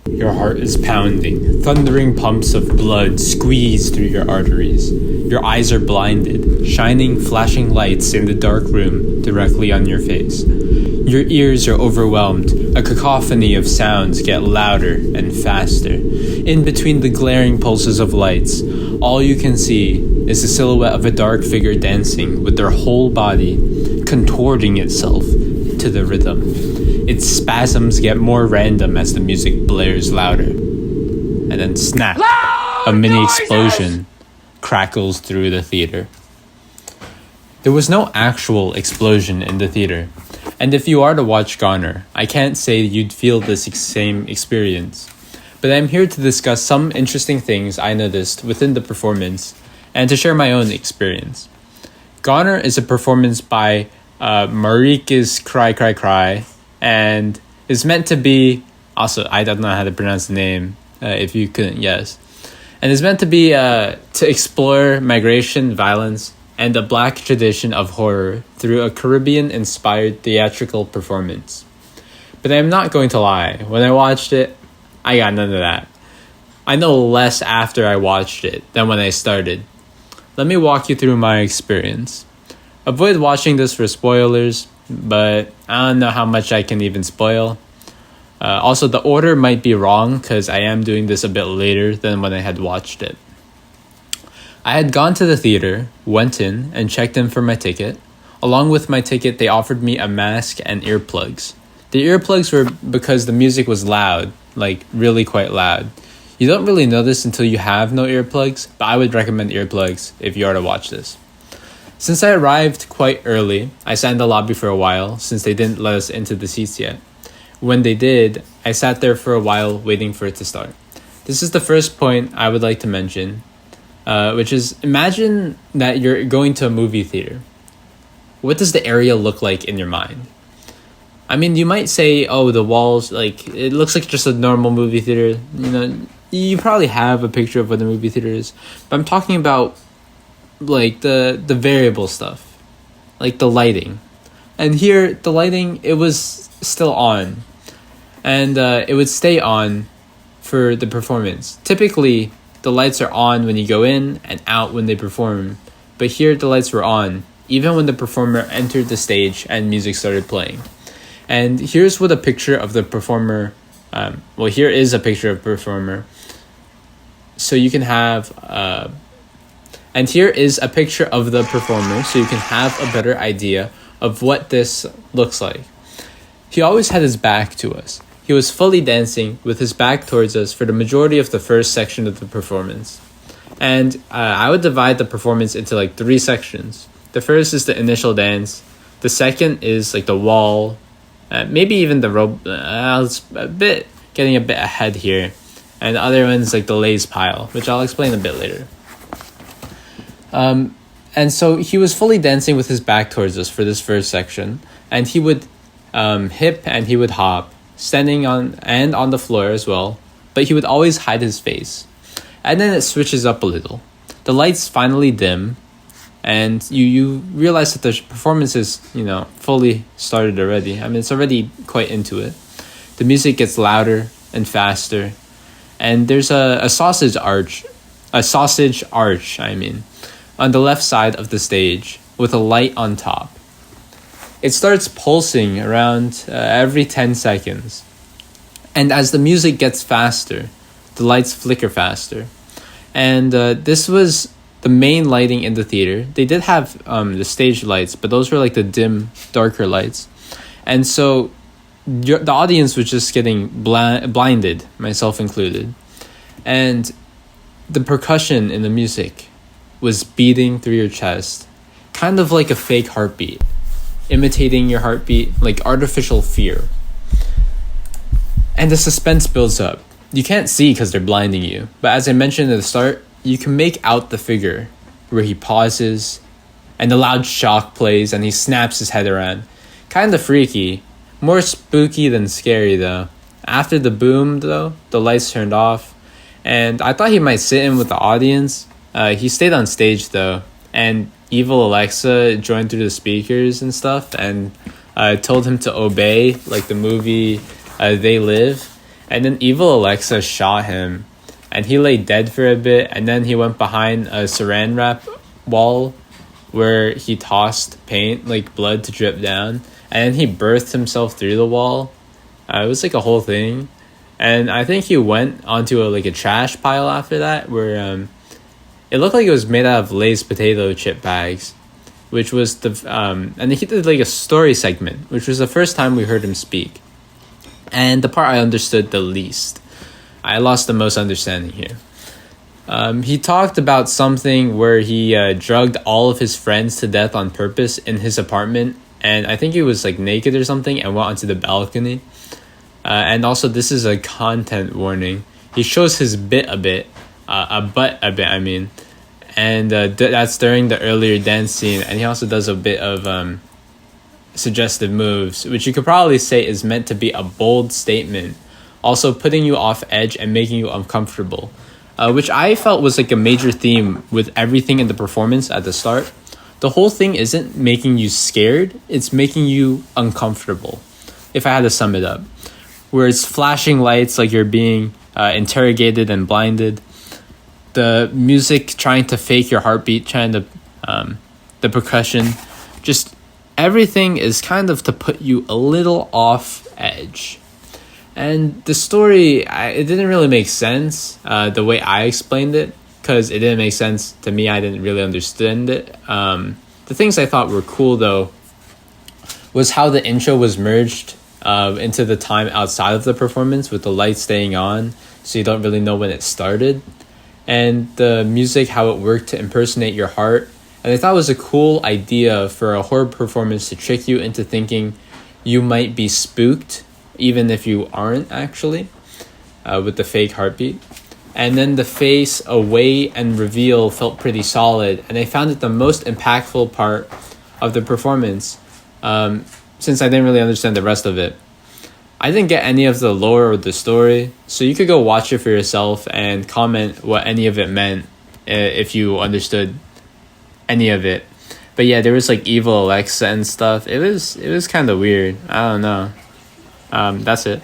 Your heart is pounding. Thundering pumps of blood squeeze through your arteries. Your eyes are blinded, shining flashing lights in the dark room directly on your face. Your ears are overwhelmed. A cacophony of sounds get louder and faster. In between the glaring pulses of lights, all you can see is the silhouette of a dark figure dancing with their whole body contorting itself to the rhythm. Its spasms get more random as the music blares louder. And then snap, a mini explosion crackles through the theater. There was no actual explosion in the theater, and if you are to watch Goner, I can't say you'd feel this same experience. But I'm here to discuss some interesting things I noticed within the performance and to share my own experience. Goner is a performance by Marikis Cry Cry Cry, and is meant to be, also I don't know how to pronounce the name, if you couldn't guess, and is meant to be to explore migration, violence, and the black tradition of horror through a Caribbean-inspired theatrical performance. But I'm not going to lie, when I watched it, I got none of that. I know less after I watched it than when I started. Let me walk you through my experience. Avoid watching this for spoilers, but I don't know how much I can even spoil. Also, the order might be wrong because I am doing this a bit later than when I had watched it. I had gone to the theater, went in, and checked in for my ticket. Along with my ticket, they offered me a mask and earplugs. The earplugs were because the music was loud, like really quite loud. You don't really know this until you have no earplugs, but I would recommend earplugs if you are to watch this. Since I arrived quite early, I sat in the lobby for a while since they didn't let us into the seats yet. When they did, I sat there for a while waiting for it to start. This is the first point I would like to mention, which is imagine that you're going to a movie theater. What does the area look like in your mind? I mean, you might say, oh, the walls, like, it looks like just a normal movie theater. You know, you probably have a picture of what a movie theater is. But I'm talking about like the variable stuff, like the lighting. And here the lighting, it was still on, and it would stay on for the performance. Typically the lights are on when you go in and out when they perform, but here the lights were on even when the performer entered the stage and music started playing. And here's what a picture of the performer, here is a picture of the performer, so you can have and here is a picture of the performer so you can have a better idea of what this looks like. He always had his back to us. He was fully dancing with his back towards us for the majority of the first section of the performance. And I would divide the performance into like 3 sections. The first is the initial dance. The second is like the wall, maybe even the rope. Getting a bit ahead here. And the other one's like the lace pile, which I'll explain a bit later. And so he was fully dancing with his back towards us for this first section, and he would hip and he would hop, standing on the floor as well, but he would always hide his face. And then it switches up a little. The lights finally dim, and you realize that the performance is, fully started already. I mean, it's already quite into it. The music gets louder and faster, and there's a sausage arch, on the left side of the stage with a light on top. It starts pulsing around every 10 seconds. And as the music gets faster, the lights flicker faster. And this was the main lighting in the theater. They did have the stage lights, but those were like the dim, darker lights. And so the audience was just getting blinded, myself included. And the percussion in the music was beating through your chest, kind of like a fake heartbeat, imitating your heartbeat, like artificial fear. And the suspense builds up. You can't see because they're blinding you, but as I mentioned at the start, you can make out the figure where he pauses and the loud shock plays and he snaps his head around. Kind of freaky, more spooky than scary though. After the boom though, the lights turned off, and I thought he might sit in with the audience. He stayed on stage though, and evil Alexa joined through the speakers and stuff and told him to obey, like the movie They Live. And then evil Alexa shot him, and he lay dead for a bit, and then he went behind a saran wrap wall where he tossed paint, like blood, to drip down, and then he birthed himself through the wall. It was like a whole thing. And I think he went onto a trash pile after that, where it looked like it was made out of Lay's potato chip bags, which was and he did like a story segment, which was the first time we heard him speak, and the part I understood the least. I lost the most understanding here. He talked about something where he drugged all of his friends to death on purpose in his apartment, and I think he was like naked or something and went onto the balcony. And also, this is a content warning. He shows his butt a bit, I mean. And that's during the earlier dance scene, and he also does a bit of suggestive moves, which you could probably say is meant to be a bold statement, also putting you off edge and making you uncomfortable, which I felt was like a major theme with everything in the performance at the start. The whole thing isn't making you scared, it's making you uncomfortable, if I had to sum it up. Where it's flashing lights like you're being interrogated and blinded, the music trying to fake your heartbeat, the percussion, just everything is kind of to put you a little off edge. And the story, it didn't really make sense the way I explained it, because it didn't make sense to me. I didn't really understand it. The things I thought were cool, though, was how the intro was merged into the time outside of the performance, with the lights staying on, so you don't really know when it started. And the music, how it worked to impersonate your heart. And I thought it was a cool idea for a horror performance to trick you into thinking you might be spooked, even if you aren't actually, with the fake heartbeat. And then the face away and reveal felt pretty solid, and I found it the most impactful part of the performance, since I didn't really understand the rest of it. I didn't get any of the lore or the story, so you could go watch it for yourself and comment what any of it meant, if you understood any of it. But yeah, there was like evil Alexa and stuff. It was kind of weird. I don't know. That's it.